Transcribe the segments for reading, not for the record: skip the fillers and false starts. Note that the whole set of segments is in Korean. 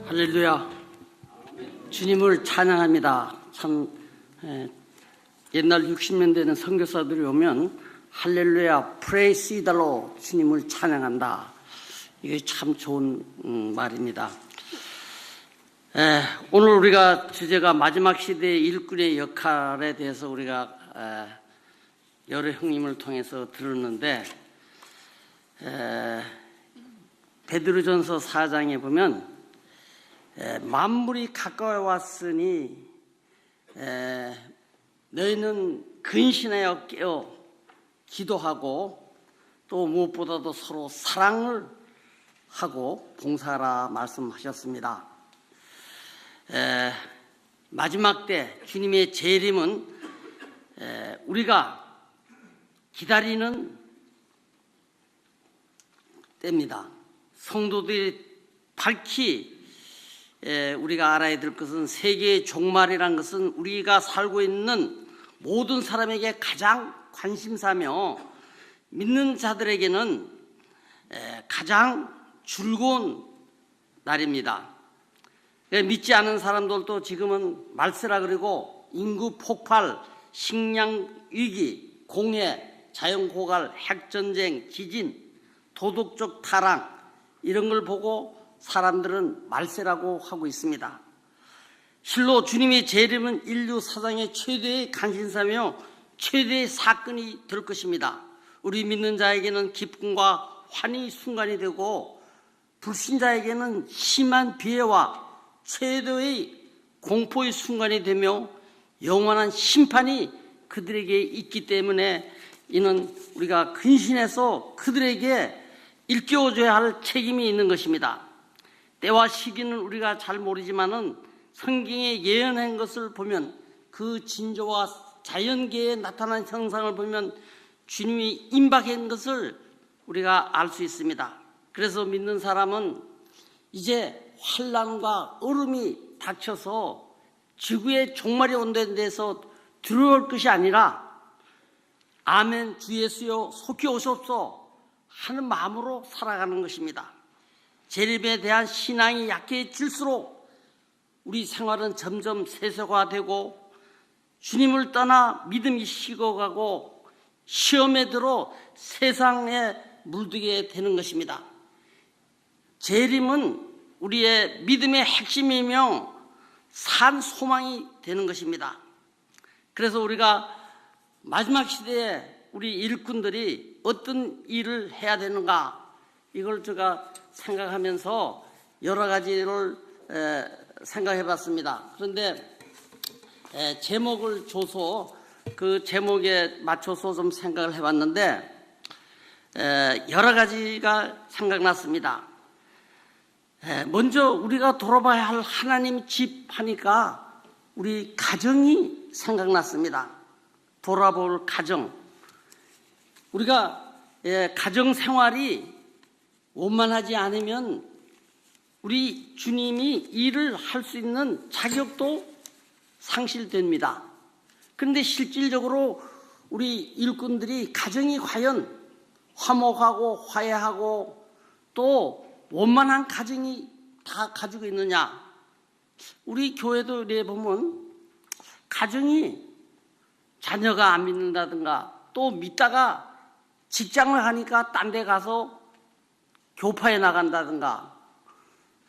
할렐루야. 주님을 찬양합니다. 참 옛날 60년대는 선교사들이 오면 할렐루야 프레이시달로 주님을 찬양한다. 이게 참 좋은 말입니다. 오늘 우리가 주제가 마지막 시대의 일꾼의 역할에 대해서 우리가 여러 형님을 통해서 들었는데, 베드로전서 4장에 보면 만물이 가까워 왔으니 너희는 근신하여 깨어 기도하고 또 무엇보다도 서로 사랑을 하고 봉사하라 말씀하셨습니다. 마지막 때 주님의 재림은 우리가 기다리는 때입니다. 성도들이 밝히 우리가 알아야 될 것은 세계의 종말이라는 것은 우리가 살고 있는 모든 사람에게 가장 관심사며 믿는 자들에게는 가장 즐거운 날입니다. 믿지 않은 사람들도 지금은 말세라 그러고 인구 폭발, 식량 위기, 공해, 자연 고갈, 핵전쟁, 지진, 도덕적 타락 이런 걸 보고 사람들은 말세라고 하고 있습니다. 실로 주님의 재림은 인류 사상의 최대의 관심사며 최대의 사건이 될 것입니다. 우리 믿는 자에게는 기쁨과 환희 순간이 되고 불신자에게는 심한 비애와 최대의 공포의 순간이 되며 영원한 심판이 그들에게 있기 때문에 이는 우리가 근신해서 그들에게 일깨워줘야 할 책임이 있는 것입니다. 때와 시기는 우리가 잘 모르지만은 성경에 예언한 것을 보면 그 진조와 자연계에 나타난 형상을 보면 주님이 임박한 것을 우리가 알 수 있습니다. 그래서 믿는 사람은 이제 환난과 얼음이 닥쳐서 지구의 종말이 온다는 데서 두려울 것이 아니라 아멘 주 예수여 속히 오소서 하는 마음으로 살아가는 것입니다. 재림에 대한 신앙이 약해질수록 우리 생활은 점점 세속화되고 주님을 떠나 믿음이 식어가고 시험에 들어 세상에 물들게 되는 것입니다. 재림은 우리의 믿음의 핵심이며 산 소망이 되는 것입니다. 그래서 우리가 마지막 시대에 우리 일꾼들이 어떤 일을 해야 되는가 이걸 제가 생각하면서 여러 가지를 생각해 봤습니다. 그런데 제목을 줘서 그 제목에 맞춰서 좀 생각을 해 봤는데 여러 가지가 생각났습니다. 먼저 우리가 돌아봐야 할 하나님 집 하니까 우리 가정이 생각났습니다. 돌아볼 가정. 우리가 가정 생활이 원만하지 않으면 우리 주님이 일을 할 수 있는 자격도 상실됩니다. 그런데 실질적으로 우리 일꾼들이 가정이 과연 화목하고 화해하고 또 원만한 가정이 다 가지고 있느냐? 우리 교회도 이래 보면 가정이 자녀가 안 믿는다든가 또 믿다가 직장을 하니까 딴 데 가서 교파에 나간다든가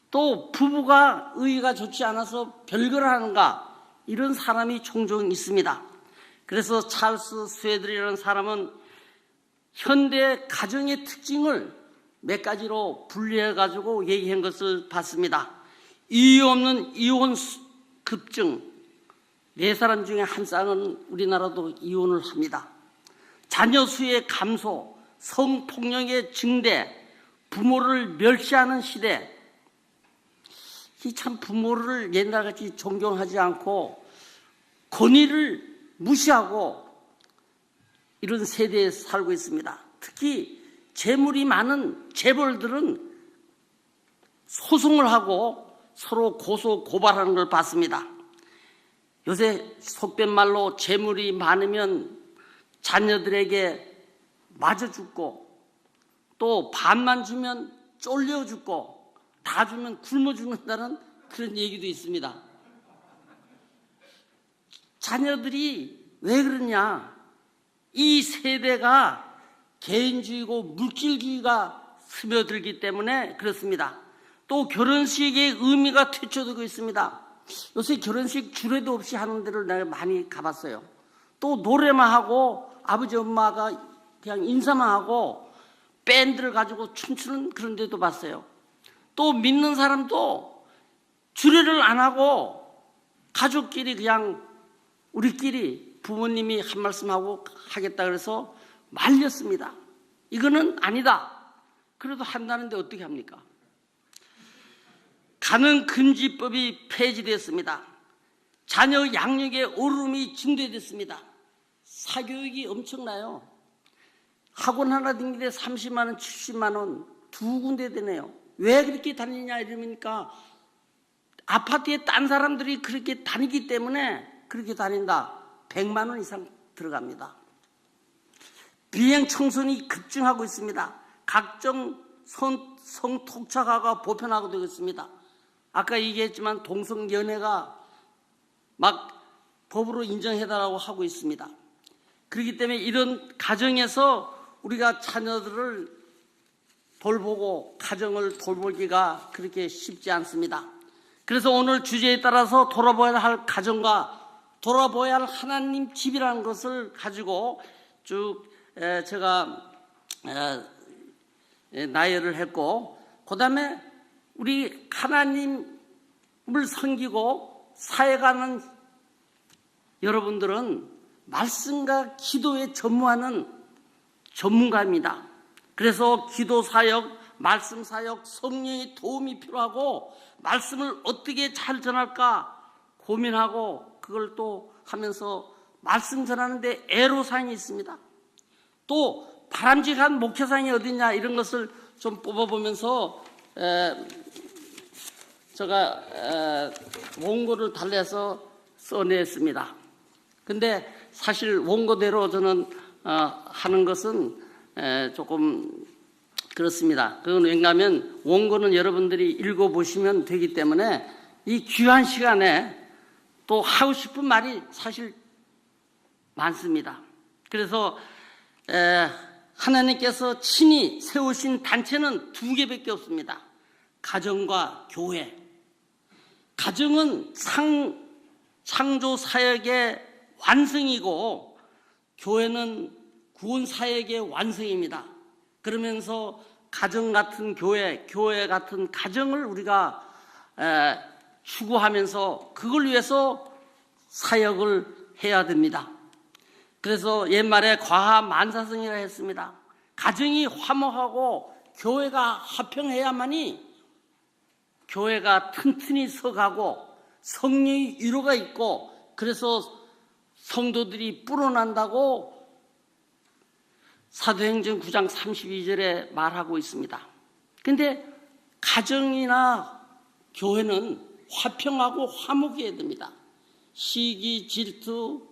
또 부부가 의의가 좋지 않아서 별거를 하는가 이런 사람이 종종 있습니다. 그래서 찰스 스웨들이라는 사람은 현대 가정의 특징을 몇 가지로 분리해가지고 얘기한 것을 봤습니다. 이유 없는 이혼 급증, 4사람 중에 한 쌍은 우리나라도 이혼을 합니다. 자녀 수의 감소, 성폭력의 증대, 부모를 멸시하는 시대. 이 참 부모를 옛날같이 존경하지 않고 권위를 무시하고 이런 세대에 살고 있습니다. 특히 재물이 많은 재벌들은 소송을 하고 서로 고소 고발하는 걸 봤습니다. 요새 속된 말로 재물이 많으면 자녀들에게 맞아 죽고 또 반만 주면 쫄려 죽고 다 주면 굶어 죽는다는 그런 얘기도 있습니다. 자녀들이 왜 그러냐? 이 세대가 개인주의고 물질주의가 스며들기 때문에 그렇습니다. 또 결혼식의 의미가 퇴쳐되고 있습니다. 요새 결혼식 주례도 없이 하는 데를 내가 많이 가봤어요. 또 노래만 하고 아버지 엄마가 그냥 인사만 하고 밴드를 가지고 춤추는 그런 데도 봤어요. 또 믿는 사람도 주례를 안 하고 가족끼리 그냥 우리끼리 부모님이 한 말씀하고 하겠다 그래서 말렸습니다. 이거는 아니다. 그래도 한다는데 어떻게 합니까? 가는 금지법이 폐지됐습니다. 자녀 양육의 어려움이 증대됐습니다. 사교육이 엄청나요. 학원 하나 다니는데 30만 원, 70만 원 두 군데 되네요. 왜 그렇게 다니냐 이러니까 아파트에 딴 사람들이 그렇게 다니기 때문에 그렇게 다닌다. 100만 원 이상 들어갑니다. 비행 청소년이 급증하고 있습니다. 각종 성톡착화가 보편화가 되고 있습니다. 아까 얘기했지만 동성연애가 막 법으로 인정해달라고 하고 있습니다. 그렇기 때문에 이런 가정에서 우리가 자녀들을 돌보고 가정을 돌보기가 그렇게 쉽지 않습니다. 그래서 오늘 주제에 따라서 돌아봐야 할 가정과 돌아봐야 할 하나님 집이라는 것을 가지고 쭉 제가 나열을 했고, 그 다음에 우리 하나님을 섬기고 사역하는 여러분들은 말씀과 기도에 전무하는 전문가입니다. 그래서 기도 사역, 말씀 사역, 성령의 도움이 필요하고 말씀을 어떻게 잘 전할까 고민하고 그걸 또 하면서 말씀 전하는데 애로사항이 있습니다. 또 바람직한 목회사항이 어디냐 이런 것을 좀 뽑아보면서 제가 원고를 달래서 써냈습니다. 근데 사실 원고대로 저는 하는 것은 조금 그렇습니다. 그건 왜냐하면 원고는 여러분들이 읽어보시면 되기 때문에 이 귀한 시간에 또 하고 싶은 말이 사실 많습니다. 그래서 하나님께서 친히 세우신 단체는 두 개밖에 없습니다. 가정과 교회. 가정은 창조 사역의 완성이고 교회는 구원 사역의 완성입니다. 그러면서 가정 같은 교회, 교회 같은 가정을 우리가 추구하면서 그걸 위해서 사역을 해야 됩니다. 그래서 옛말에 과하만사성이라 했습니다. 가정이 화목하고 교회가 화평해야만이 교회가 튼튼히 서가고 성령의 위로가 있고 그래서 성도들이 불어난다고 사도행전 9장 32절에 말하고 있습니다. 그런데 가정이나 교회는 화평하고 화목해야 됩니다. 시기, 질투,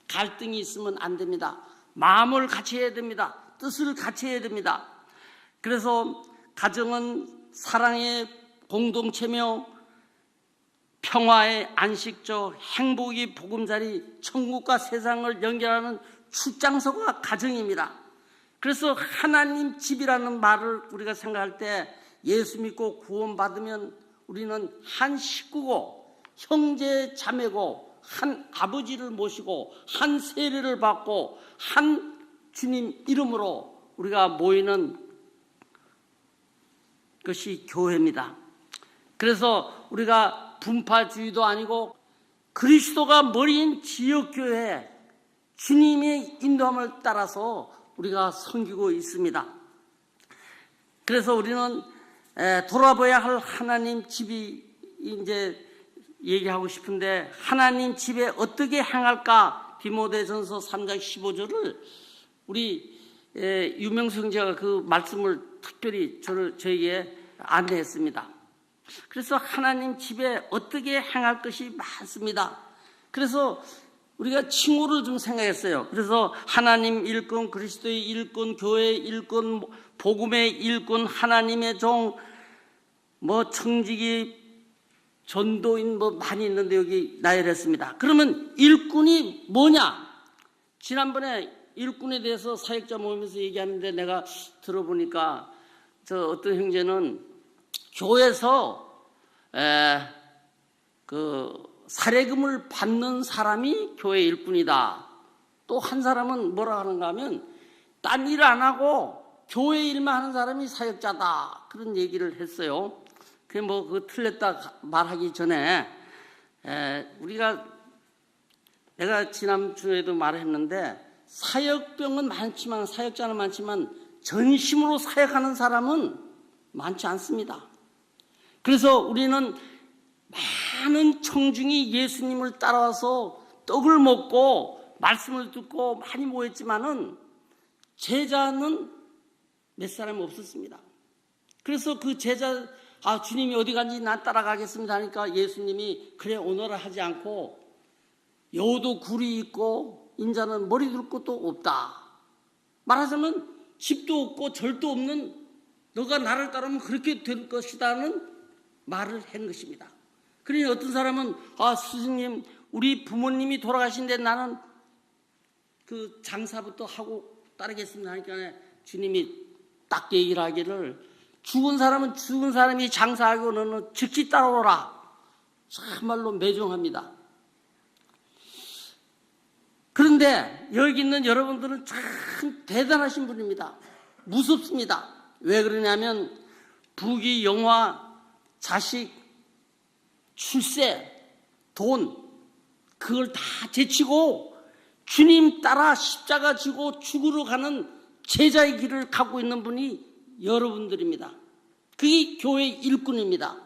갈등이 있으면 안 됩니다. 마음을 같이 해야 됩니다. 뜻을 같이 해야 됩니다. 그래서 가정은 사랑의 공동체며 평화의 안식처, 행복의 보금자리, 천국과 세상을 연결하는 출장소가 가정입니다. 그래서 하나님 집이라는 말을 우리가 생각할 때 예수 믿고 구원받으면 우리는 한 식구고 형제 자매고 한 아버지를 모시고 한 세례를 받고 한 주님 이름으로 우리가 모이는 것이 교회입니다. 그래서 우리가 분파주의도 아니고 그리스도가 머리인 지역교회 주님의 인도함을 따라서 우리가 섬기고 있습니다. 그래서 우리는 돌아봐야 할 하나님 집이 이제 얘기하고 싶은데 하나님 집에 어떻게 행할까? 디모데전서 3장 15절을 우리 유명수 형제가 그 말씀을 특별히 저에게 안내했습니다. 그래서 하나님 집에 어떻게 행할 것이 많습니다. 그래서 우리가 칭호를 좀 생각했어요. 그래서 하나님 일꾼, 그리스도의 일꾼, 교회의 일꾼, 복음의 일꾼, 하나님의 종, 청지기, 전도인 뭐 많이 있는데 여기 나열했습니다. 그러면 일꾼이 뭐냐? 지난번에 일꾼에 대해서 사역자 모임에서 얘기하는데 내가 들어보니까 저 어떤 형제는 교회에서 그 사례금을 받는 사람이 교회 일꾼이다. 또 한 사람은 뭐라 하는가 하면 딴 일 안 하고 교회 일만 하는 사람이 사역자다. 그런 얘기를 했어요. 그게 뭐 그 틀렸다 말하기 전에 내가 지난주에도 말했는데 사역병은 많지만 사역자는 많지만 전심으로 사역하는 사람은 많지 않습니다. 그래서 우리는 많은 청중이 예수님을 따라와서 떡을 먹고 말씀을 듣고 많이 모였지만은 제자는 몇 사람 없었습니다. 그래서 그 제자 주님이 어디 간지 난 따라가겠습니다 하니까 예수님이 그래 오너라 하지 않고 여우도 굴이 있고 인자는 머리 둘 것도 없다. 말하자면 집도 없고 절도 없는 너가 나를 따르면 그렇게 될 것이다는 말을 한 것입니다. 그러니 어떤 사람은 스승님 우리 부모님이 돌아가신데 나는 그 장사부터 하고 따르겠습니다 하니까 주님이 딱 얘기를 하기를 죽은 사람은 죽은 사람이 장사하고 너는 즉시 따라오라. 참말로 매정합니다. 그런데 여기 있는 여러분들은 참 대단하신 분입니다. 무섭습니다. 왜 그러냐면 부귀, 영화, 자식, 출세, 돈 그걸 다 제치고 주님 따라 십자가 지고 죽으러 가는 제자의 길을 갖고 있는 분이 여러분들입니다. 그게 교회 일꾼입니다.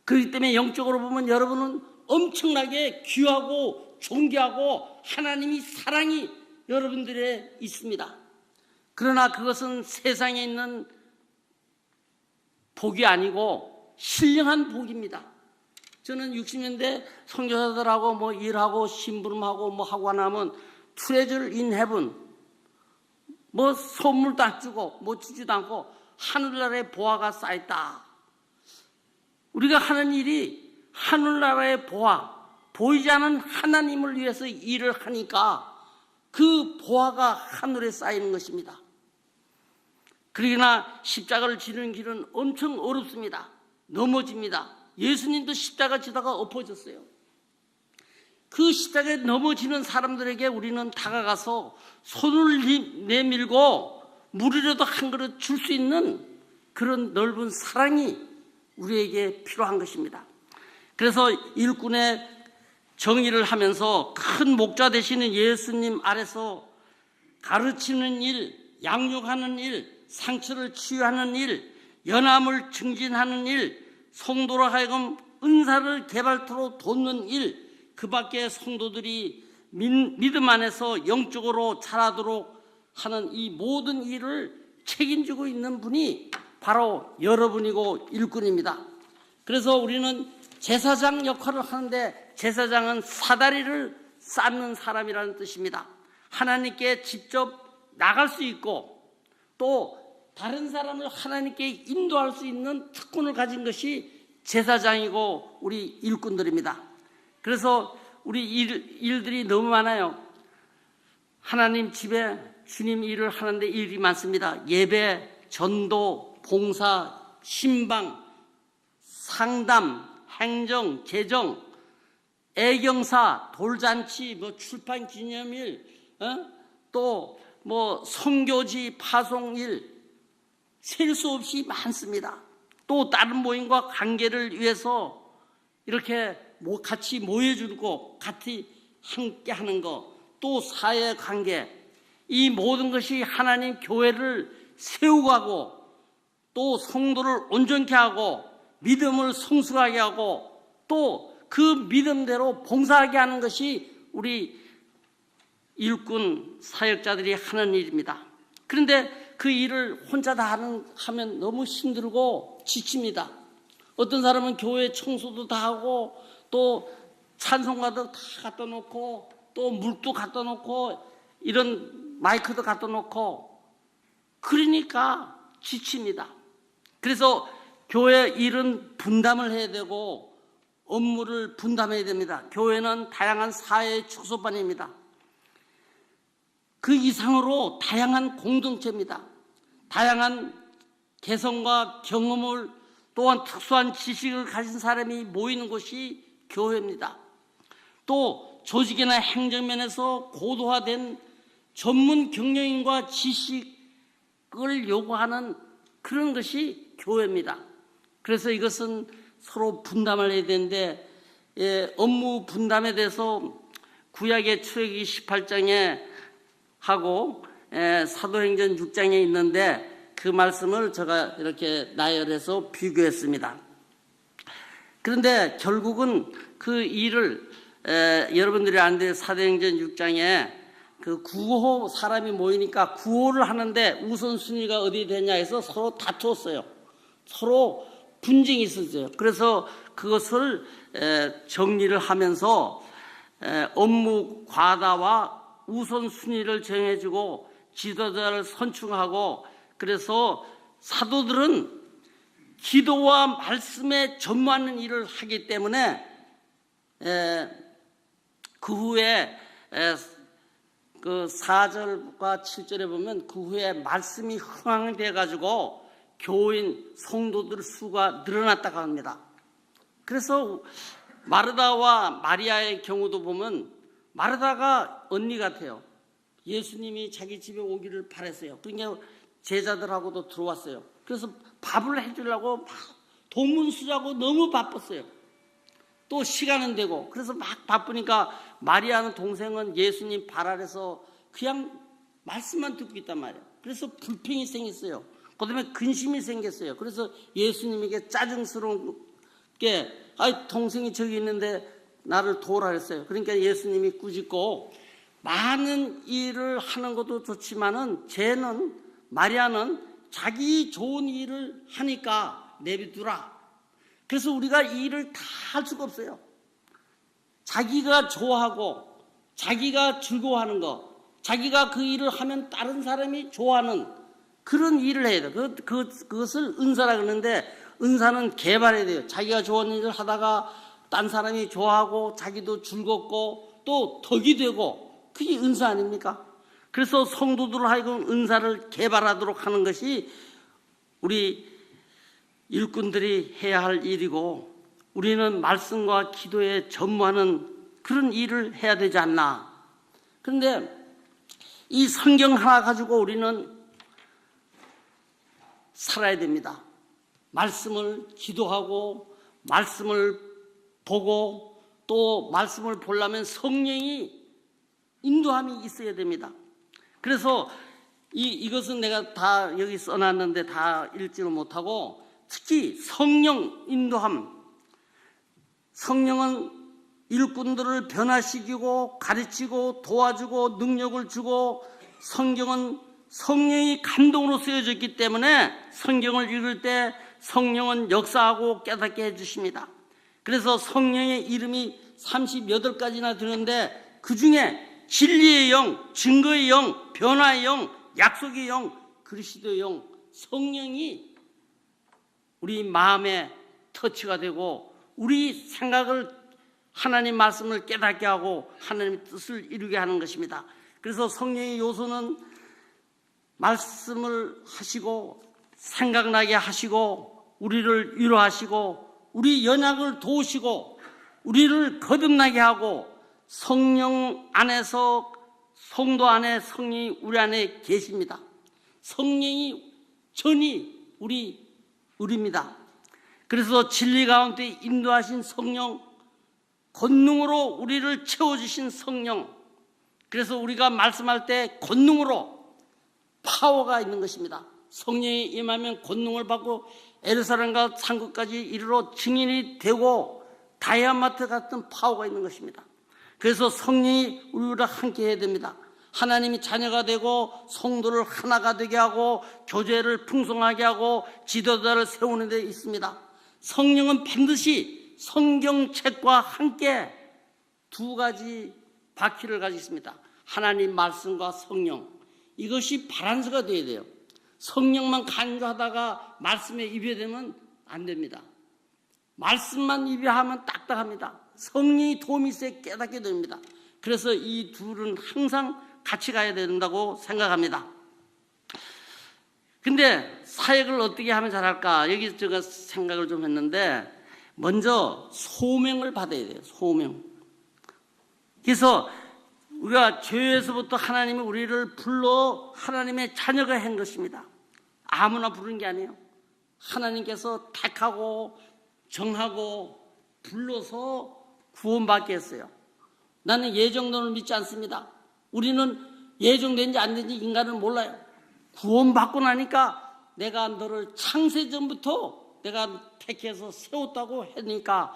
그렇기 때문에 영적으로 보면 여러분은 엄청나게 귀하고 존귀하고 하나님이 사랑이 여러분들에 있습니다. 그러나 그것은 세상에 있는 복이 아니고 신령한 복입니다. 저는 60년대 선교사들하고 뭐 일하고 심부름하고 뭐 하고 나면 treasure in heaven 뭐 선물도 안 주고 뭐 주지도 않고 하늘나라의 보화가 쌓였다. 우리가 하는 일이 하늘나라의 보화, 보이지 않는 하나님을 위해서 일을 하니까 그 보화가 하늘에 쌓이는 것입니다. 그러나 십자가를 지는 길은 엄청 어렵습니다. 넘어집니다. 예수님도 십자가 지다가 엎어졌어요. 그 십자가에 넘어지는 사람들에게 우리는 다가가서 손을 내밀고 물이라도 한 그릇 줄 수 있는 그런 넓은 사랑이 우리에게 필요한 것입니다. 그래서 일꾼의 정의를 하면서 큰 목자 되시는 예수님 아래서 가르치는 일, 양육하는 일, 상처를 치유하는 일, 연함을 증진하는 일, 성도로 하여금 은사를 개발토록 돕는 일, 그 밖에 성도들이 믿음 안에서 영적으로 자라도록 하는 이 모든 일을 책임지고 있는 분이 바로 여러분이고 일꾼입니다. 그래서 우리는 제사장 역할을 하는데 제사장은 사다리를 쌓는 사람이라는 뜻입니다. 하나님께 직접 나갈 수 있고 또 다른 사람을 하나님께 인도할 수 있는 특권을 가진 것이 제사장이고 우리 일꾼들입니다. 그래서 우리 일들이 너무 많아요. 하나님 집에 주님 일을 하는데 일이 많습니다. 예배, 전도, 봉사, 신방, 상담, 행정, 재정, 애경사, 돌잔치, 뭐 출판 기념일, 또 뭐 선교지 파송일, 셀 수 없이 많습니다. 또 다른 모임과 관계를 위해서 이렇게 같이 모여주고 같이 함께 하는 거, 또 사회 관계, 이 모든 것이 하나님 교회를 세우고 또 성도를 온전케 하고 믿음을 성숙하게 하고 또 그 믿음대로 봉사하게 하는 것이 우리 일꾼 사역자들이 하는 일입니다. 그런데 그 일을 혼자 다 하면 너무 힘들고 지칩니다. 어떤 사람은 교회 청소도 다 하고 또 찬송가도 다 갖다 놓고 또 물도 갖다 놓고 이런 마이크도 갖다 놓고 그러니까 지칩니다. 그래서 교회 일은 분담을 해야 되고 업무를 분담해야 됩니다. 교회는 다양한 사회의 축소반입니다. 그 이상으로 다양한 공동체입니다. 다양한 개성과 경험을 또한 특수한 지식을 가진 사람이 모이는 곳이 교회입니다. 또 조직이나 행정면에서 고도화된 전문 경영인과 지식을 요구하는 그런 것이 교회입니다. 그래서 이것은 서로 분담을 해야 되는데, 업무 분담에 대해서 구약의 출애굽기 18장에 하고 사도행전 6장에 있는데 그 말씀을 제가 이렇게 나열해서 비교했습니다. 그런데 결국은 그 일을 여러분들이 아는데 사도행전 6장에 그 구호 사람이 모이니까 구호를 하는데 우선순위가 어디 되냐 해서 서로 다투었어요. 서로 분쟁이 있었어요. 그래서 그것을 정리를 하면서 업무 과다와 우선순위를 정해주고 지도자를 선출하고, 그래서 사도들은 기도와 말씀에 전무하는 일을 하기 때문에 그 후에 그 4절과 7절에 보면 그 후에 말씀이 흥황돼 가지고 교인 성도들 수가 늘어났다고 합니다. 그래서 마르다와 마리아의 경우도 보면 마르다가 언니 같아요. 예수님이 자기 집에 오기를 바랬어요. 그러니까 제자들하고도 들어왔어요. 그래서 밥을 해주려고 막 돈문 쓰자고 너무 바빴어요. 또 시간은 되고, 그래서 막 바쁘니까 마리아는 동생은 예수님 발 아래서 그냥 말씀만 듣고 있단 말이에요. 그래서 불평이 생겼어요. 그 다음에 근심이 생겼어요. 그래서 예수님에게 짜증스러운 게, 동생이 저기 있는데 나를 도우라 했어요. 그러니까 예수님이 꾸짖고, 많은 일을 하는 것도 좋지만은 마리아는 자기 좋은 일을 하니까 내비두라. 그래서 우리가 이 일을 다 할 수가 없어요. 자기가 좋아하고 자기가 즐거워하는 거, 자기가 그 일을 하면 다른 사람이 좋아하는 그런 일을 해야 돼요. 그것을 은사라 그러는데, 은사는 개발해야 돼요. 자기가 좋아하는 일을 하다가 딴 사람이 좋아하고 자기도 즐겁고 또 덕이 되고, 그게 은사 아닙니까? 그래서 성도들 하여금 은사를 개발하도록 하는 것이 우리 일꾼들이 해야 할 일이고, 우리는 말씀과 기도에 전무하는 그런 일을 해야 되지 않나. 그런데 이 성경 하나 가지고 우리는 살아야 됩니다. 말씀을 기도하고 말씀을 보고, 또 말씀을 보려면 성령이 인도함이 있어야 됩니다. 그래서 이것은 내가 다 여기 써놨는데 다 읽지를 못하고, 특히 성령 인도함. 성령은 일꾼들을 변화시키고 가르치고 도와주고 능력을 주고, 성경은 성령이 감동으로 쓰여졌기 때문에 성경을 읽을 때 성령은 역사하고 깨닫게 해주십니다. 그래서 성령의 이름이 38가지나 되는데, 그 중에 진리의 영, 증거의 영, 변화의 영, 약속의 영, 그리스도의 영, 성령이 우리 마음에 터치가 되고 우리 생각을, 하나님 말씀을 깨닫게 하고 하나님의 뜻을 이루게 하는 것입니다. 그래서 성령의 요소는 말씀을 하시고 생각나게 하시고 우리를 위로하시고 우리 연약을 도우시고 우리를 거듭나게 하고, 성령 안에서, 성도 안에 성령이 우리 안에 계십니다. 성령이 전이 우리입니다. 그래서 진리 가운데 인도하신 성령, 권능으로 우리를 채워주신 성령, 그래서 우리가 말씀할 때 권능으로 파워가 있는 것입니다. 성령이 임하면 권능을 받고 에르사렘과 산국까지 이르러 증인이 되고 다이아마트 같은 파워가 있는 것입니다. 그래서 성령이 우리와 함께 해야 됩니다. 하나님이 자녀가 되고 성도를 하나가 되게 하고 교제를 풍성하게 하고 지도자를 세우는 데 있습니다. 성령은 반드시 성경책과 함께 두 가지 바퀴를 가지고 있습니다. 하나님 말씀과 성령, 이것이 바란스가 되어야 돼요. 성령만 간주하다가 말씀에 입에 되면 안 됩니다. 말씀만 입에 하면 딱딱합니다. 성령이 도움이 있어야 깨닫게 됩니다. 그래서 이 둘은 항상 같이 가야 된다고 생각합니다. 근데 사역을 어떻게 하면 잘할까? 여기 제가 생각을 좀 했는데, 먼저 소명을 받아야 돼요. 소명. 그래서 우리가 죄에서부터 하나님이 우리를 불러 하나님의 자녀가 한 것입니다. 아무나 부르는 게 아니에요. 하나님께서 택하고 정하고 불러서 구원받게 했어요. 나는 예정론을 믿지 않습니다. 우리는 예정된지 안 된지 인간은 몰라요. 구원받고 나니까 내가 너를 창세전부터 내가 택해서 세웠다고 하니까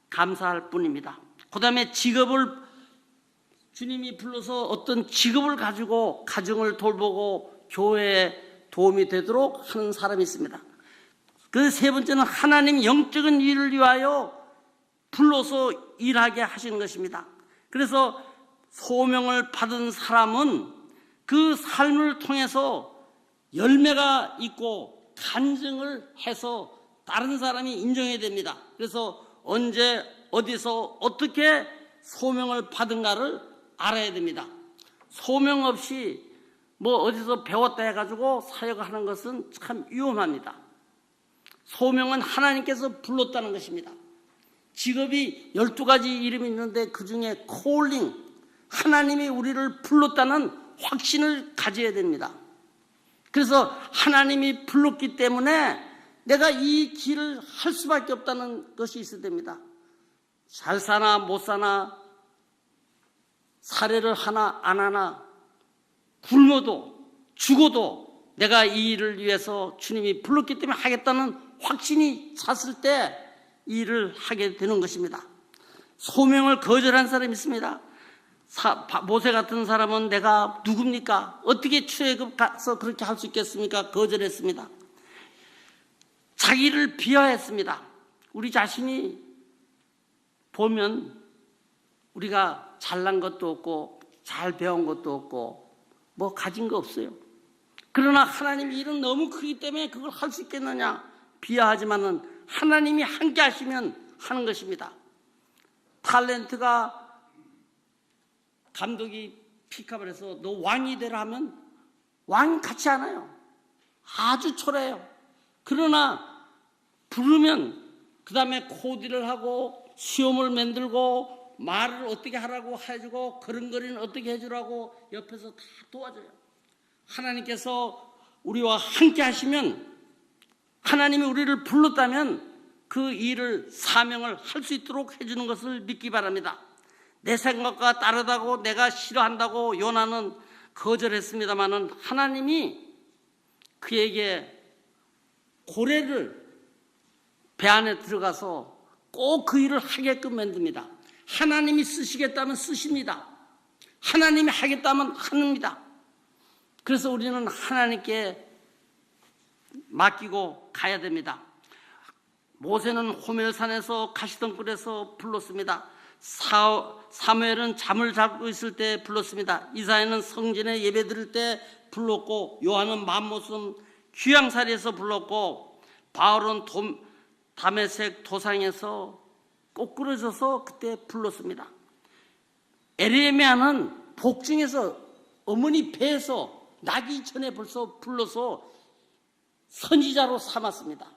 감사할 뿐입니다. 그 다음에 직업을 주님이 불러서 어떤 직업을 가지고 가정을 돌보고 교회에 도움이 되도록 하는 사람이 있습니다. 그 세 번째는 하나님 영적인 일을 위하여 불러서 일하게 하시는 것입니다. 그래서 소명을 받은 사람은 그 삶을 통해서 열매가 있고 간증을 해서 다른 사람이 인정해야 됩니다. 그래서 언제 어디서 어떻게 소명을 받은가를 알아야 됩니다. 소명 없이 뭐 어디서 배웠다 해가지고 사역을 하는 것은 참 위험합니다. 소명은 하나님께서 불렀다는 것입니다. 직업이 12가지 이름이 있는데 그 중에 콜링, 하나님이 우리를 불렀다는 확신을 가져야 됩니다. 그래서 하나님이 불렀기 때문에 내가 이 길을 할 수밖에 없다는 것이 있어야 됩니다. 잘 사나 못 사나, 살해를 하나 안 하나, 굶어도 죽어도 내가 이 일을 위해서 주님이 불렀기 때문에 하겠다는 확신이 찼을 때 이 일을 하게 되는 것입니다. 소명을 거절한 사람이 있습니다. 모세 같은 사람은 내가 누굽니까? 어떻게 출애굽 가서 그렇게 할 수 있겠습니까? 거절했습니다. 자기를 비하했습니다. 우리 자신이 보면 우리가 잘난 것도 없고 잘 배운 것도 없고 뭐 가진 거 없어요. 그러나 하나님 일은 너무 크기 때문에 그걸 할 수 있겠느냐? 비하하지만은 하나님이 함께 하시면 하는 것입니다. 탤런트가 감독이 픽업을 해서 너 왕이 되라 하면 왕 같지 않아요. 아주 초라해요. 그러나 부르면 그 다음에 코디를 하고 시험을 만들고 말을 어떻게 하라고 해주고 걸음걸이는 어떻게 해주라고 옆에서 다 도와줘요. 하나님께서 우리와 함께 하시면, 하나님이 우리를 불렀다면 그 일을 사명을 할 수 있도록 해주는 것을 믿기 바랍니다. 내 생각과 다르다고 내가 싫어한다고 요나는 거절했습니다마는 하나님이 그에게 고래를 배 안에 들어가서 꼭 그 일을 하게끔 만듭니다. 하나님이 쓰시겠다면 쓰십니다. 하나님이 하겠다면 합니다. 그래서 우리는 하나님께 맡기고 가야 됩니다. 모세는 호멜산에서 가시덩굴에서 불렀습니다. 사무엘은 잠을 자고 있을 때 불렀습니다. 이사야는 성전에 예배 드릴 때 불렀고, 요한은 맘모스 귀양살이에서 불렀고, 바울은 다메섹 도상에서 꼬꾸러져서 그때 불렀습니다. 에레미야는 복중에서 어머니 배에서 나기 전에 벌써 불러서 선지자로 삼았습니다.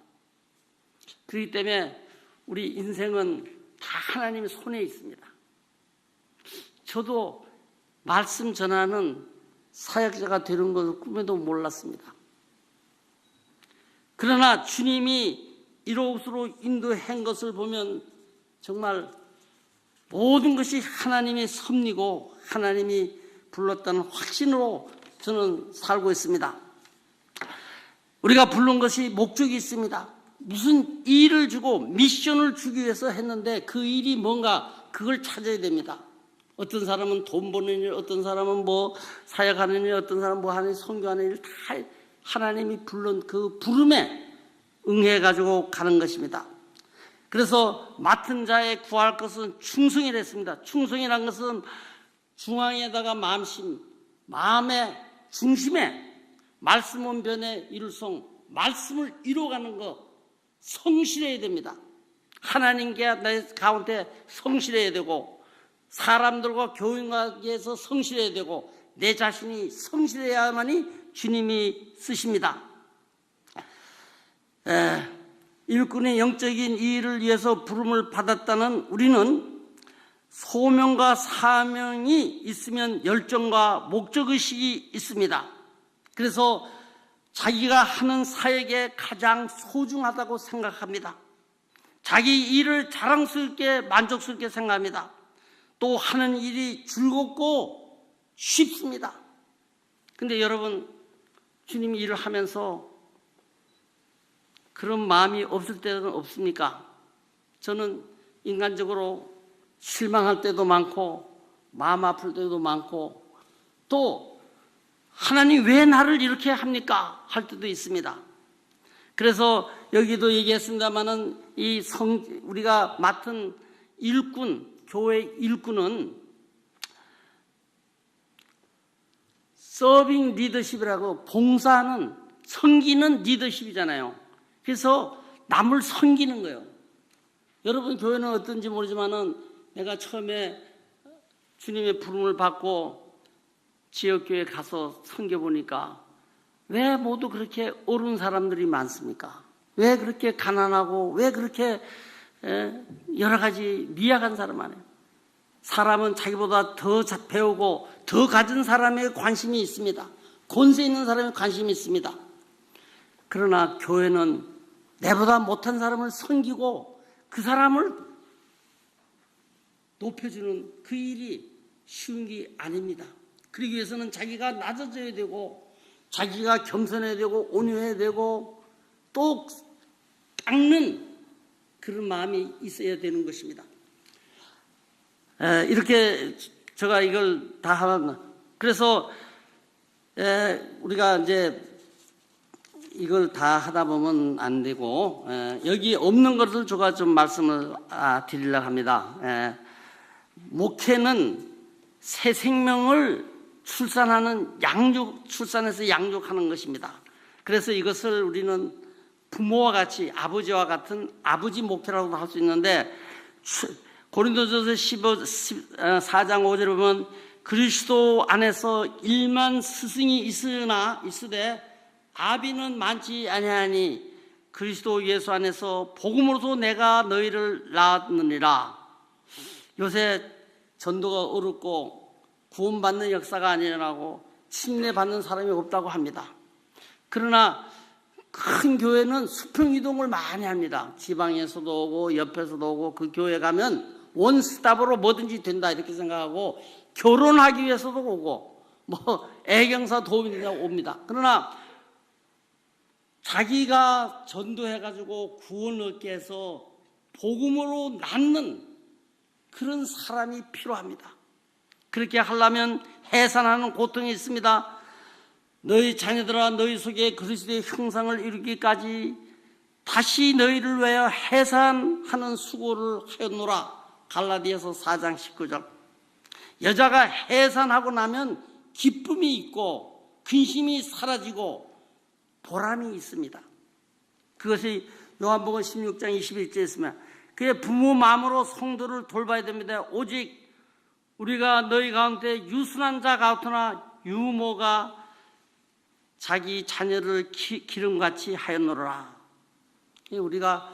그렇기 때문에 우리 인생은 다 하나님의 손에 있습니다. 저도 말씀 전하는 사역자가 되는 것을 꿈에도 몰랐습니다. 그러나 주님이 이곳으로 인도한 것을 보면 정말 모든 것이 하나님의 섭리고 하나님이 불렀다는 확신으로 저는 살고 있습니다. 우리가 부른 것이 목적이 있습니다. 무슨 일을 주고 미션을 주기 위해서 했는데 그 일이 뭔가 그걸 찾아야 됩니다. 어떤 사람은 돈 버는 일, 어떤 사람은 뭐 사역하는 일, 어떤 사람은 뭐 하는 일, 선교하는 일, 다 하나님이 부른 그 부름에 응해가지고 가는 것입니다. 그래서 맡은 자에 구할 것은 충성이라 했습니다. 충성이란 것은 중앙에다가 마음의 중심에 말씀 원변의 일성, 말씀을 이루어가는 것, 성실해야 됩니다. 하나님께 내 가운데 성실해야 되고, 사람들과 교인관계에서 성실해야 되고, 내 자신이 성실해야만이 주님이 쓰십니다. 일꾼의 영적인 이의를 위해서 부름을 받았다는 우리는 소명과 사명이 있으면 열정과 목적의식이 있습니다. 그래서 자기가 하는 사역에 가장 소중하다고 생각합니다. 자기 일을 자랑스럽게 만족스럽게 생각합니다. 또 하는 일이 즐겁고 쉽습니다. 근데 여러분, 주님이 일을 하면서 그런 마음이 없을 때는 없습니까? 저는 인간적으로 실망할 때도 많고 마음 아플 때도 많고, 또 하나님 왜 나를 이렇게 합니까? 할 때도 있습니다. 그래서 여기도 얘기했습니다마는 우리가 맡은 일꾼, 교회 일꾼은 서빙 리더십이라고, 봉사하는, 섬기는 리더십이잖아요. 그래서 남을 섬기는 거예요. 여러분 교회는 어떤지 모르지만은 내가 처음에 주님의 부름을 받고 지역교회 가서 섬겨보니까 왜 모두 그렇게 어려운 사람들이 많습니까? 왜 그렇게 가난하고 왜 그렇게 여러 가지 미약한 사람 많아요? 사람은 자기보다 더 배우고 더 가진 사람에 관심이 있습니다. 권세 있는 사람에 관심이 있습니다. 그러나 교회는 내보다 못한 사람을 섬기고 그 사람을 높여주는 그 일이 쉬운 게 아닙니다. 그러기 위해서는 자기가 낮아져야 되고, 자기가 겸손해야 되고, 온유해야 되고, 또 닦는 그런 마음이 있어야 되는 것입니다. 이렇게 제가 이걸 다 하면, 그래서 우리가 이제 이걸 다 하다 보면 안 되고, 여기 없는 것을 제가 좀 말씀을 드리려고 합니다. 목회는 새 생명을 출산해서 양육하는 것입니다. 그래서 이것을 우리는 부모와 같이, 아버지와 같은 아버지 목회라고도 할 수 있는데, 고린도전서 4장 5절에 보면 그리스도 안에서 1만 스승이 있으되 아비는 많지 아니하니 그리스도 예수 안에서 복음으로서 내가 너희를 낳았느니라. 요새 전도가 어렵고 구원받는 역사가 아니라고 침례받는 사람이 없다고 합니다. 그러나 큰 교회는 수평이동을 많이 합니다. 지방에서도 오고 옆에서도 오고, 그 교회 가면 원스톱으로 뭐든지 된다 이렇게 생각하고, 결혼하기 위해서도 오고, 애경사 도움이 된다고 옵니다. 그러나 자기가 전도해가지고 구원을 얻게 해서 복음으로 낳는 그런 사람이 필요합니다. 그렇게 하려면 해산하는 고통이 있습니다. 너희 자녀들아, 너희 속에 그리스도의 형상을 이루기까지 다시 너희를 위하여 해산하는 수고를 하였노라. 갈라디아서 4장 19절. 여자가 해산하고 나면 기쁨이 있고 근심이 사라지고 보람이 있습니다. 그것이 요한복음 16장 21절에 있으면, 그의 부모 마음으로 성도를 돌봐야 됩니다. 오직 우리가 너희 가운데 유순한 자 같으나 유모가 자기 자녀를 기름같이 하였노라. 우리가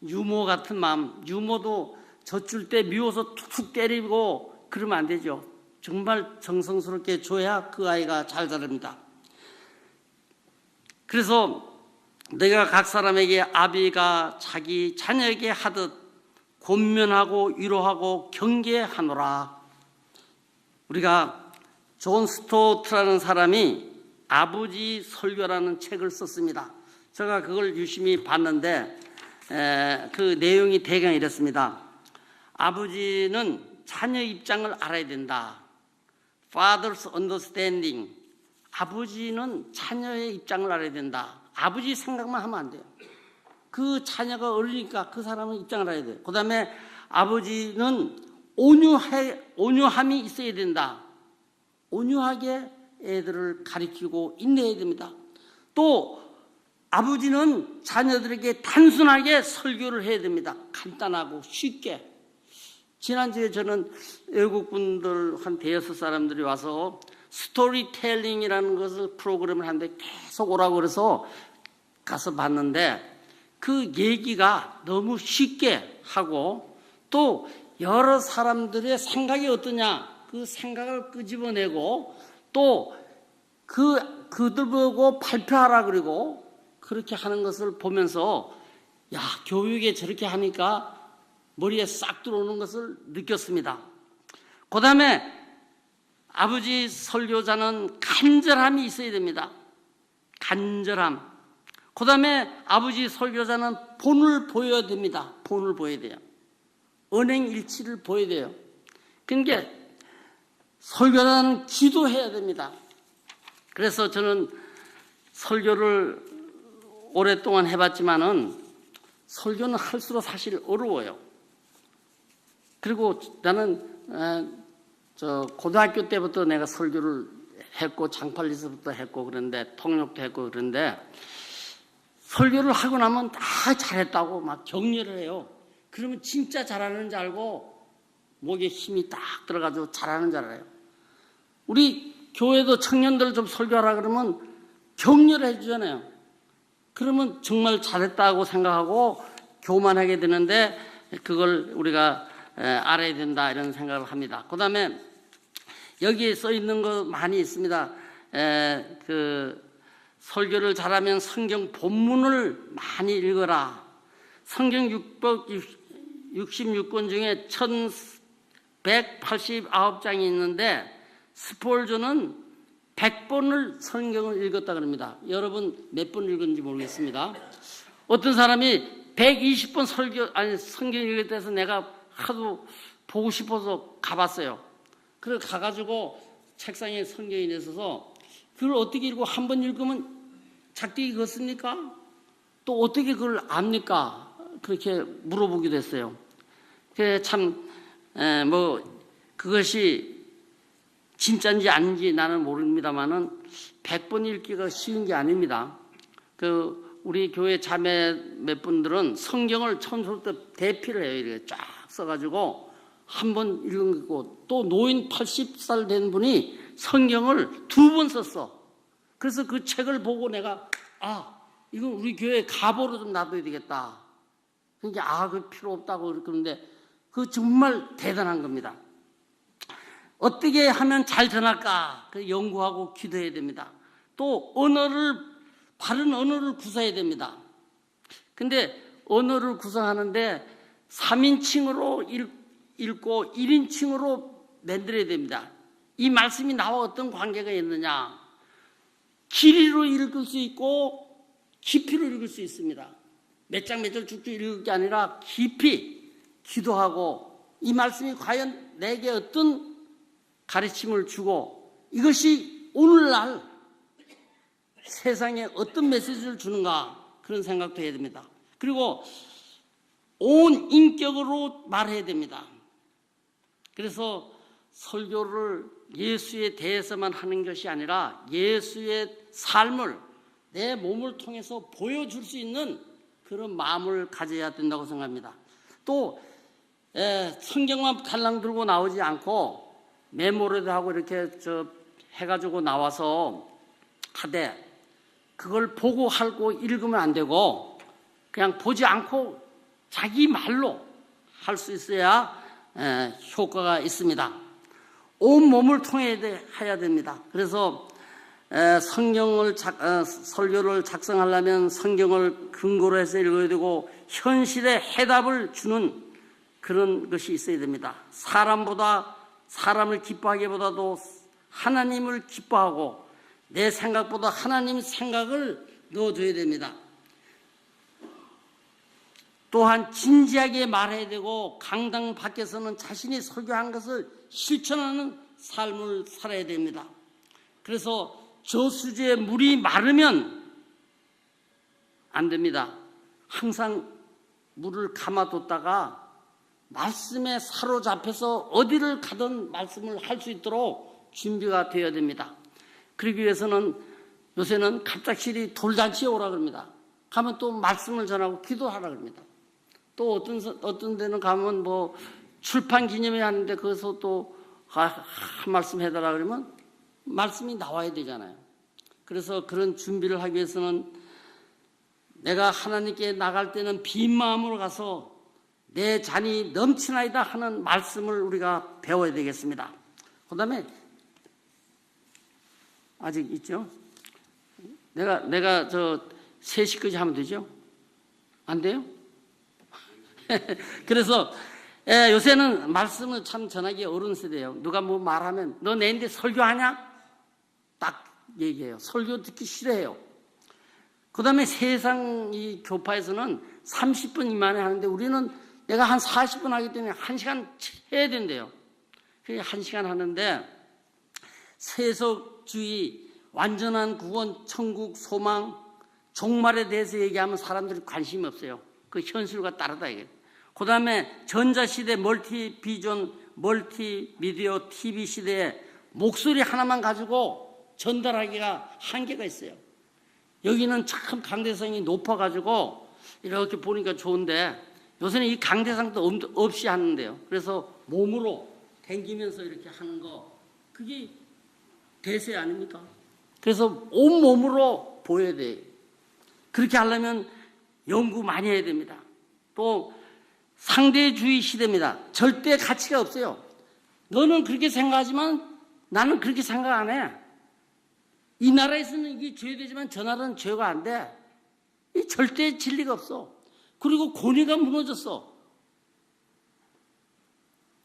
유모 같은 마음, 유모도 젖줄 때 미워서 툭툭 때리고 그러면 안 되죠. 정말 정성스럽게 줘야 그 아이가 잘 자랍니다. 그래서 내가 각 사람에게 아비가 자기 자녀에게 하듯 권면하고 위로하고 경계하노라. 우리가 존 스토트라는 사람이 아버지 설교라는 책을 썼습니다. 제가 그걸 유심히 봤는데 그 내용이 대강 이렇습니다. 아버지는 자녀 입장을 알아야 된다. Father's understanding. 아버지는 자녀의 입장을 알아야 된다. 아버지 생각만 하면 안 돼요. 그 자녀가 어리니까 그 사람의 입장을 알아야 돼요. 그 다음에 아버지는 온유함이 있어야 된다. 온유하게 애들을 가리키고 인내해야 됩니다. 또 아버지는 자녀들에게 단순하게 설교를 해야 됩니다. 간단하고 쉽게. 지난주에 저는 외국분들 한 대여섯 사람들이 와서 스토리텔링이라는 것을 프로그램을 하는데 계속 오라고 그래서 가서 봤는데 그 얘기가 너무 쉽게 하고 또 여러 사람들의 생각이 어떠냐 그 생각을 끄집어내고 또 그들 보고 발표하라 그러고 그렇게 하는 것을 보면서 야 교육에 저렇게 하니까 머리에 싹 들어오는 것을 느꼈습니다. 그 다음에 아버지 설교자는 간절함이 있어야 됩니다. 간절함. 그 다음에 아버지 설교자는 본을 보여야 됩니다. 본을 보여야 돼요. 언행일치를 보여야 돼요. 그러니까 설교자는 기도해야 됩니다. 그래서 저는 설교를 오랫동안 해봤지만은 설교는 할수록 사실 어려워요. 그리고 나는 고등학교 때부터 내가 설교를 했고 장팔리서부터 했고 그런데 통역도 했고 그런데 설교를 하고 나면 다 잘했다고 막 격려를 해요. 그러면 진짜 잘하는 줄 알고 목에 힘이 딱 들어가지고 잘하는 줄 알아요. 우리 교회도 청년들 좀 설교하라 그러면 격려를 해주잖아요. 그러면 정말 잘했다고 생각하고 교만하게 되는데 그걸 우리가 알아야 된다 이런 생각을 합니다. 그 다음에 여기에 써 있는 거 많이 있습니다. 설교를 잘하면 성경 본문을 많이 읽어라. 성경 666권 중에 1189장이 있는데 스폴저는 100번을 성경을 읽었다 그럽니다. 여러분 몇 번 읽었는지 모르겠습니다. 어떤 사람이 120번 성경 읽을 때서 내가 하도 보고 싶어서 가봤어요. 그래서 가가지고 책상에 성경이 있어서 그걸 어떻게 읽고 한 번 읽으면 작게 읽었습니까? 또 어떻게 그걸 압니까? 그렇게 물어보기도 했어요. 그것이 진짜인지 아닌지 나는 모릅니다만은 100번 읽기가 쉬운 게 아닙니다. 우리 교회 자매 몇 분들은 성경을 처음부터 대피를 해요. 이렇게 쫙 써가지고 한 번 읽은 거고 또 노인 80살 된 분이 성경을 2번 썼어. 그래서 그 책을 보고 내가 이건 우리 교회 가보로 좀 놔둬야 되겠다. 그러니까 그 필요 없다고 그러는데 그 정말 대단한 겁니다. 어떻게 하면 잘 전할까? 연구하고 기도해야 됩니다. 또 바른 언어를 구사해야 됩니다. 근데 언어를 구사하는데 3인칭으로 읽고 1인칭으로 만들어야 됩니다. 이 말씀이 나와 어떤 관계가 있느냐? 길이로 읽을 수 있고 깊이로 읽을 수 있습니다. 몇 장 몇 절 쭉쭉 읽을 게 아니라 깊이 기도하고 이 말씀이 과연 내게 어떤 가르침을 주고 이것이 오늘날 세상에 어떤 메시지를 주는가 그런 생각도 해야 됩니다. 그리고 온 인격으로 말해야 됩니다. 그래서 설교를 예수에 대해서만 하는 것이 아니라 예수의 삶을 내 몸을 통해서 보여줄 수 있는 그런 마음을 가져야 된다고 생각합니다. 또 성경만 달랑 들고 나오지 않고 메모리도 하고 이렇게 해가지고 나와서 하되 그걸 보고 하고 읽으면 안 되고 그냥 보지 않고 자기 말로 할 수 있어야 효과가 있습니다. 온 몸을 통해 해야 됩니다. 그래서 설교를 작성하려면 성경을 근거로 해서 읽어야 되고 현실의 해답을 주는 그런 것이 있어야 됩니다. 사람을 기뻐하기보다도 하나님을 기뻐하고 내 생각보다 하나님 생각을 넣어줘야 됩니다. 또한 진지하게 말해야 되고 강당 밖에서는 자신이 설교한 것을 실천하는 삶을 살아야 됩니다. 그래서 저수지에 물이 마르면 안 됩니다. 항상 물을 감아뒀다가 말씀에 사로잡혀서 어디를 가든 말씀을 할 수 있도록 준비가 되어야 됩니다. 그러기 위해서는 요새는 갑작스레 돌잔치에 오라 그럽니다. 가면 또 말씀을 전하고 기도하라 그럽니다. 또 어떤 데는 가면 뭐 출판 기념회 하는데 거기서 또 한 말씀 해달라 그러면 말씀이 나와야 되잖아요. 그래서 그런 준비를 하기 위해서는 내가 하나님께 나갈 때는 빈 마음으로 가서 내 잔이 넘치나이다 하는 말씀을 우리가 배워야 되겠습니다. 그 다음에 아직 있죠? 내가 저 3시까지 하면 되죠? 안 돼요? 그래서 요새는 말씀을 참 전하기 어려운 세대예요. 누가 뭐 말하면 너 내인데 설교하냐? 딱 얘기해요. 설교 듣기 싫어해요. 그 다음에 세상 이 교파에서는 30분 미만에 하는데 우리는 내가 한 40분 하기 때문에 1시간 해야 된대요. 그게 1시간 하는데 세속주의, 완전한 구원, 천국, 소망, 종말에 대해서 얘기하면 사람들이 관심이 없어요. 그 현실과 다르다 이게. 그 다음에 전자시대, 멀티비전, 멀티미디어, TV 시대에 목소리 하나만 가지고 전달하기가 한계가 있어요. 여기는 참 강대상이 높아가지고 이렇게 보니까 좋은데 요새는 이 강대상도 없이 하는데요. 그래서 몸으로 댕기면서 이렇게 하는 거 그게 대세 아닙니까? 그래서 온몸으로 보여야 돼요. 그렇게 하려면 연구 많이 해야 됩니다. 또 상대주의 시대입니다. 절대 가치가 없어요. 너는 그렇게 생각하지만 나는 그렇게 생각 안 해. 이 나라에서는 이게 죄되지만 저 나라는 죄가 안 돼. 이 절대 진리가 없어. 그리고 권위가 무너졌어.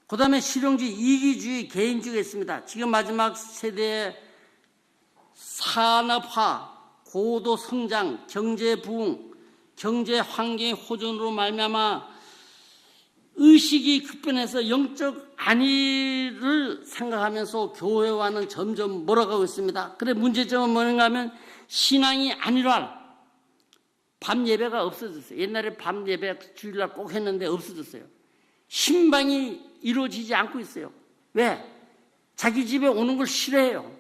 그 다음에 실용주의, 이기주의, 개인주의가 있습니다. 지금 마지막 세대의 산업화, 고도 성장, 경제 부흥, 경제 환경의 호전으로 말미암아 의식이 급변해서 영적 안위를 생각하면서 교회와는 점점 멀어가고 있습니다. 그래 문제점은 뭔가 하면 신앙이 안일할 밤 예배가 없어졌어요. 옛날에 밤 예배 주일날 꼭 했는데 없어졌어요. 신방이 이루어지지 않고 있어요. 왜? 자기 집에 오는 걸 싫어해요.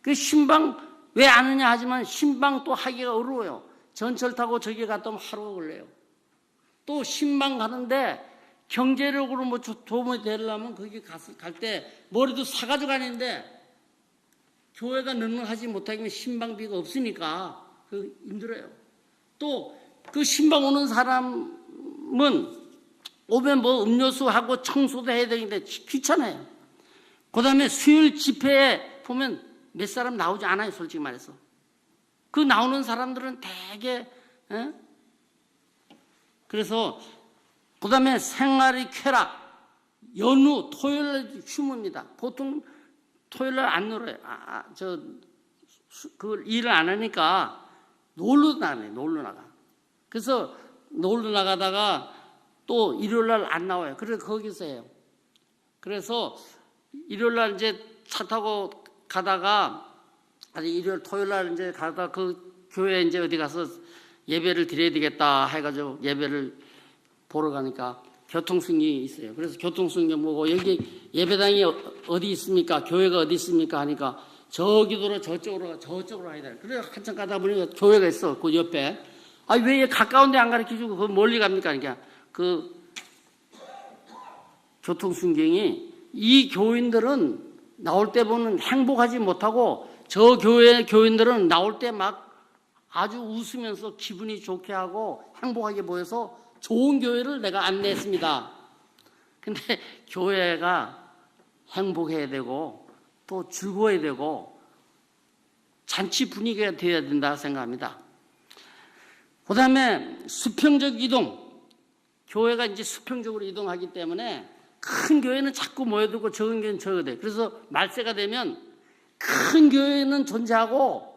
그 신방 왜 안 하냐 하지만 신방 또 하기가 어려워요. 전철 타고 저기 갔다 오면 하루가 걸려요. 또 신방 가는데 경제력으로 뭐 도움이 되려면 거기 갈 때 머리도 사가지고 가는데 교회가 능력하지 못하면 신방비가 없으니까 그 힘들어요. 또 그 신방 오는 사람은 오면 뭐 음료수하고 청소도 해야 되는데 귀찮아요. 그 다음에 수요일 집회에 보면 몇 사람 나오지 않아요. 솔직히 말해서. 그 나오는 사람들은 되게 그래서 그 다음에 생활의 쾌락, 연휴, 토요일날 휴무입니다. 보통 토요일날 안 놀아요. 그 일을 안 하니까 놀러 나가요. 놀러 나가. 그래서 놀러 나가다가 또 일요일날 안 나와요. 그래서 거기서 해요. 그래서 일요일날 이제 차 타고 가다가 일요일 토요일날 이제 가다가 그 교회 이제 어디 가서 예배를 드려야 되겠다 해가지고 예배를 보러 가니까 교통수행이 있어요. 그래서 교통수행이 뭐고 여기 예배당이 어디 있습니까? 교회가 어디 있습니까? 하니까 저기로 저쪽으로 가야 돼. 그래서 한참 가다 보니까 교회가 있어. 그 옆에. 왜 가까운데 안 가르쳐주고 그 멀리 갑니까? 그러니까 그 교통순경이 이 교인들은 나올 때 보면 행복하지 못하고 저 교회 교인들은 나올 때 막 아주 웃으면서 기분이 좋게 하고 행복하게 보여서 좋은 교회를 내가 안내했습니다. 근데 교회가 행복해야 되고 또 즐거워야 되고 잔치 분위기가 되어야 된다 생각합니다. 그 다음에 수평적 이동. 교회가 이제 수평적으로 이동하기 때문에 큰 교회는 자꾸 모여들고 적은 교회는 적어돼. 그래서 말세가 되면 큰 교회는 존재하고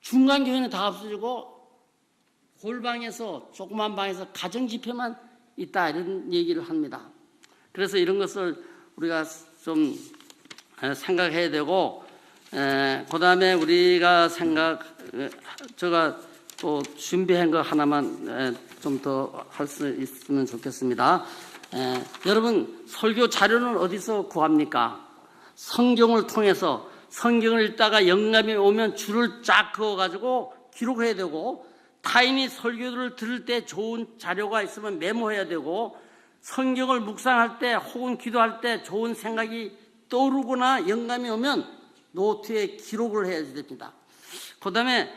중간 교회는 다 없어지고 골방에서 조그만 방에서 가정 집회만 있다 이런 얘기를 합니다. 그래서 이런 것을 우리가 좀 생각해야 되고 그 다음에 우리가 제가 또 준비한 거 하나만 좀 더 할 수 있으면 좋겠습니다. 여러분 설교 자료는 어디서 구합니까? 성경을 통해서 성경을 읽다가 영감이 오면 줄을 쫙 그어가지고 기록해야 되고 타인이 설교를 들을 때 좋은 자료가 있으면 메모해야 되고, 성경을 묵상할 때 혹은 기도할 때 좋은 생각이 떠오르거나 영감이 오면 노트에 기록을 해야 됩니다. 그 다음에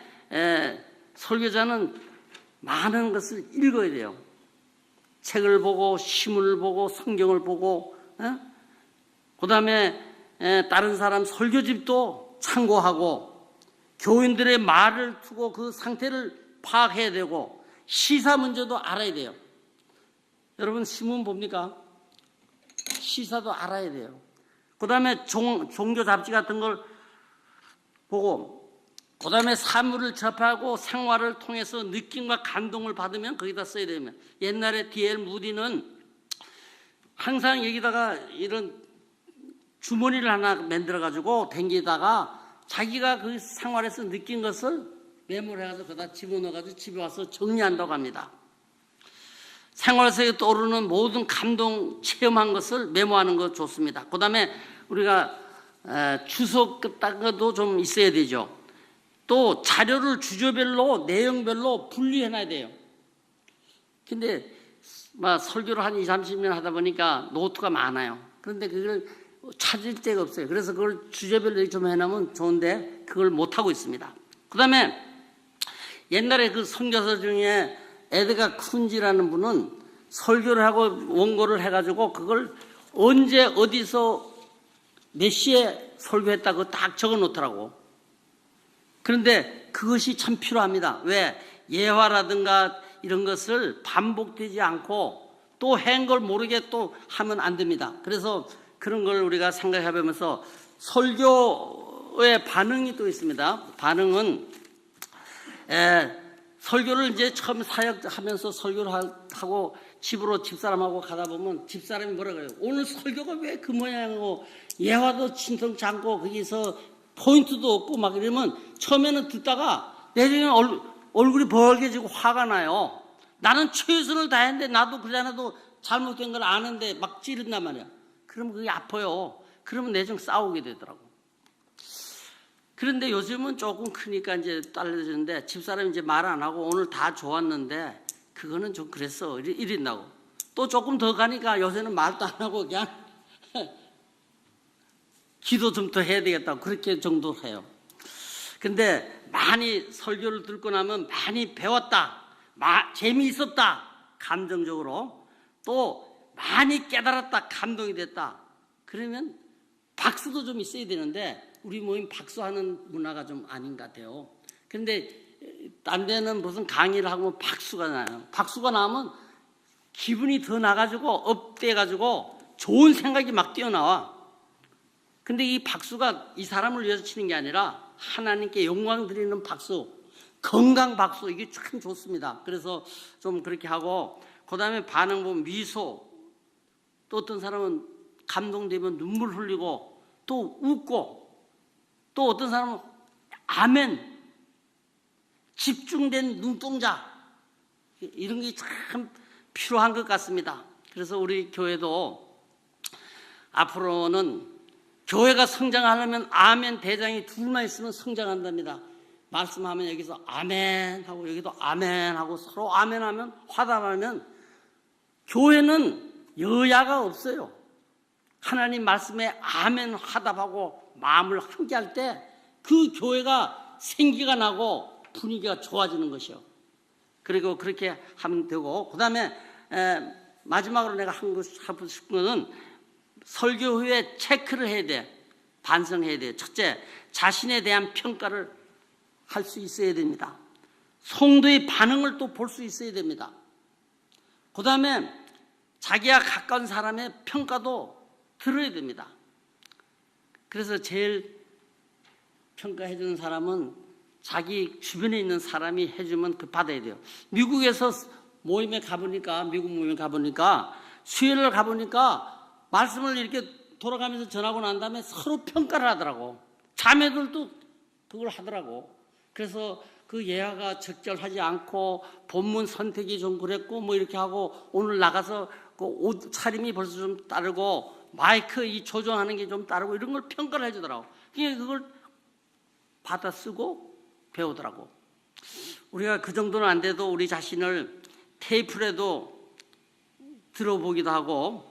설교자는 많은 것을 읽어야 돼요. 책을 보고 시문을 보고 성경을 보고, 그 다음에 다른 사람 설교집도 참고하고, 교인들의 말을 두고 그 상태를 파악해야 되고, 시사 문제도 알아야 돼요. 여러분 신문 봅니까? 시사도 알아야 돼요. 그 다음에 종교 잡지 같은 걸 보고, 그 다음에 사물을 접하고 생활을 통해서 느낌과 감동을 받으면 거기다 써야 되면, 옛날에 D.L. 무디는 항상 여기다가 이런 주머니를 하나 만들어가지고 댕기다가 자기가 그 생활에서 느낀 것을 메모를 해가지고 거기다 집어넣어가지고 집에 와서 정리한다고 합니다. 생활에서 떠오르는 모든 감동 체험한 것을 메모하는 것 좋습니다. 그 다음에 우리가 주석 같은 것도 좀 있어야 되죠. 또 자료를 주제별로 내용별로 분리해놔야 돼요. 근데 설교를 한 20, 30년 하다 보니까 노트가 많아요. 그런데 그걸 찾을 데가 없어요. 그래서 그걸 주제별로 좀 해놓으면 좋은데 그걸 못하고 있습니다. 그 다음에 옛날에 그 선교사 중에 에드가 쿤지라는 분은 설교를 하고 원고를 해가지고 그걸 언제 어디서 몇 시에 설교했다고 딱 적어 놓더라고. 그런데 그것이 참 필요합니다. 왜? 예화라든가 이런 것을 반복되지 않고 또 한 걸 모르게 또 하면 안 됩니다. 그래서 그런 걸 우리가 생각해 보면서 설교의 반응이 또 있습니다. 반응은 설교를 이제 처음 사역하면서 설교를 하고 집으로 집사람하고 가다 보면 집사람이 뭐라 그래요? 오늘 설교가 왜 그 모양이고 예화도 신통치 않고 거기서 포인트도 없고 막 이러면 처음에는 듣다가 내중에는 얼굴이 벌개지고 화가 나요. 나는 최선을 다했는데 나도 그러잖아도 잘못된 걸 아는데 막 찌른단 말이야. 그러면 그게 아파요. 그러면 내중 싸우게 되더라고. 그런데 요즘은 조금 크니까 이제 딸려지는데 집사람이 이제 말 안 하고 오늘 다 좋았는데 그거는 좀 그랬어. 이랬다고. 또 조금 더 가니까 요새는 말도 안 하고 그냥 기도 좀 더 해야 되겠다고 그렇게 정도 해요. 근데 많이 설교를 듣고 나면 많이 배웠다. 재미있었다. 감정적으로. 또 많이 깨달았다. 감동이 됐다. 그러면 박수도 좀 있어야 되는데 우리 모임 박수하는 문화가 좀 아닌 것 같아요. 근데 딴 데는 무슨 강의를 하고 박수가 나요. 박수가 나면 기분이 더 나가지고 업돼가지고 좋은 생각이 막 뛰어나와. 근데 이 박수가 이 사람을 위해서 치는 게 아니라 하나님께 영광 드리는 박수, 건강 박수, 이게 참 좋습니다. 그래서 좀 그렇게 하고, 그 다음에 반응 보면 미소, 또 어떤 사람은 감동되면 눈물 흘리고 또 웃고, 또 어떤 사람은 아멘, 집중된 눈동자, 이런 게 참 필요한 것 같습니다. 그래서 우리 교회도 앞으로는 교회가 성장하려면 아멘 대장이 둘만 있으면 성장한답니다. 말씀하면 여기서 아멘 하고 여기도 아멘 하고 서로 아멘 하면 화답하면 교회는 여야가 없어요. 하나님 말씀에 아멘 화답하고 마음을 함께 할 때 그 교회가 생기가 나고 분위기가 좋아지는 것이요. 그리고 그렇게 하면 되고, 그 다음에 마지막으로 내가 하고 싶은 것은 설교 후에 체크를 해야 돼. 반성해야 돼. 첫째, 자신에 대한 평가를 할 수 있어야 됩니다. 성도의 반응을 또 볼 수 있어야 됩니다. 그 다음에 자기와 가까운 사람의 평가도 들어야 됩니다. 그래서 제일 평가해 주는 사람은 자기 주변에 있는 사람이 해주면 그 받아야 돼요. 미국에서 모임에 가보니까, 미국 모임에 가보니까, 수요일날 가보니까 말씀을 이렇게 돌아가면서 전하고 난 다음에 서로 평가를 하더라고. 자매들도 그걸 하더라고. 그래서 그 예화가 적절하지 않고 본문 선택이 좀 그랬고 뭐 이렇게 하고 오늘 나가서 그 옷 차림이 벌써 좀 다르고 마이크 이 조정하는 게 좀 다르고 이런 걸 평가를 해주더라고. 그러니까 그걸 받아 쓰고 배우더라고. 우리가 그 정도는 안 돼도 우리 자신을 테이프라도 들어보기도 하고,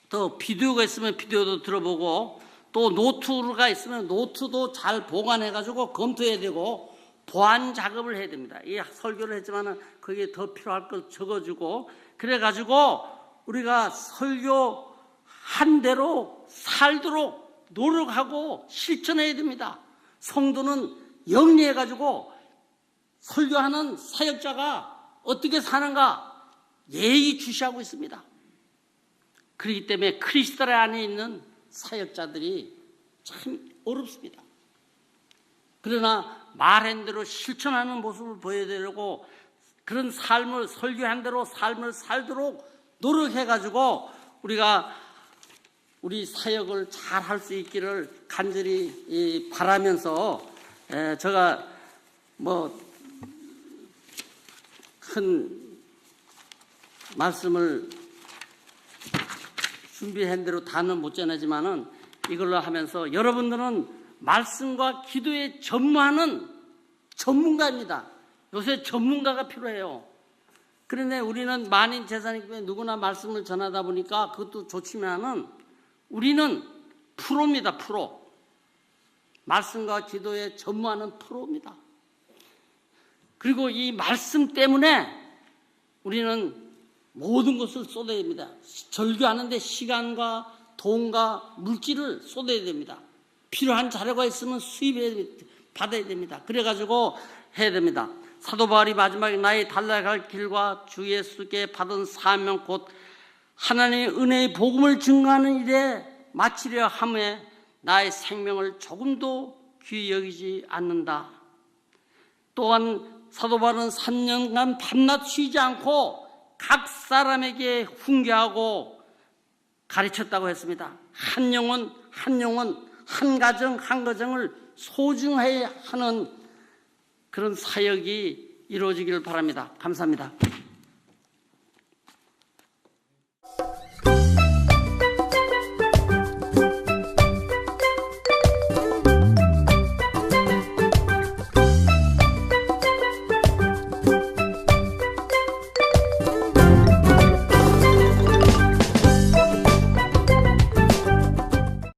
또 비디오가 있으면 비디오도 들어보고, 또 노트가 있으면 노트도 잘 보관해가지고 검토해야 되고 보완 작업을 해야 됩니다. 이 설교를 했지만은 거기에 더 필요할 걸 적어주고, 그래가지고 우리가 설교한 대로 살도록 노력하고 실천해야 됩니다. 성도는 영리해가지고 설교하는 사역자가 어떻게 사는가 예의주시하고 있습니다. 그렇기 때문에 그리스도 안에 있는 사역자들이 참 어렵습니다. 그러나 말한 대로 실천하는 모습을 보여드리고 그런 삶을 설교한 대로 삶을 살도록 노력해가지고 우리가 우리 사역을 잘 할 수 있기를 간절히 바라면서 제가 큰 말씀을 준비한 대로 다는 못 전하지만은 이걸로 하면서 여러분들은 말씀과 기도에 전무하는 전문가입니다. 요새 전문가가 필요해요. 그런데 우리는 만인 재산이기 때문에 누구나 말씀을 전하다 보니까 그것도 좋지만은 우리는 프로입니다. 프로. 말씀과 기도에 전무하는 프로입니다. 그리고 이 말씀 때문에 우리는 모든 것을 쏟아야 됩니다. 절규하는데 시간과 돈과 물질을 쏟아야 됩니다. 필요한 자료가 있으면 받아야 됩니다. 그래가지고 해야 됩니다. 사도 바울이 마지막에 나의 달려갈 길과 주 예수께 받은 사명 곧 하나님의 은혜의 복음을 증거하는 일에 마치려 함에 나의 생명을 조금도 귀히 여기지 않는다. 또한 사도 바울은 3년간 밤낮 쉬지 않고 각 사람에게 훈계하고 가르쳤다고 했습니다. 한 영혼, 한 가정, 한 가정을 소중해야 하는 그런 사역이 이루어지기를 바랍니다. 감사합니다.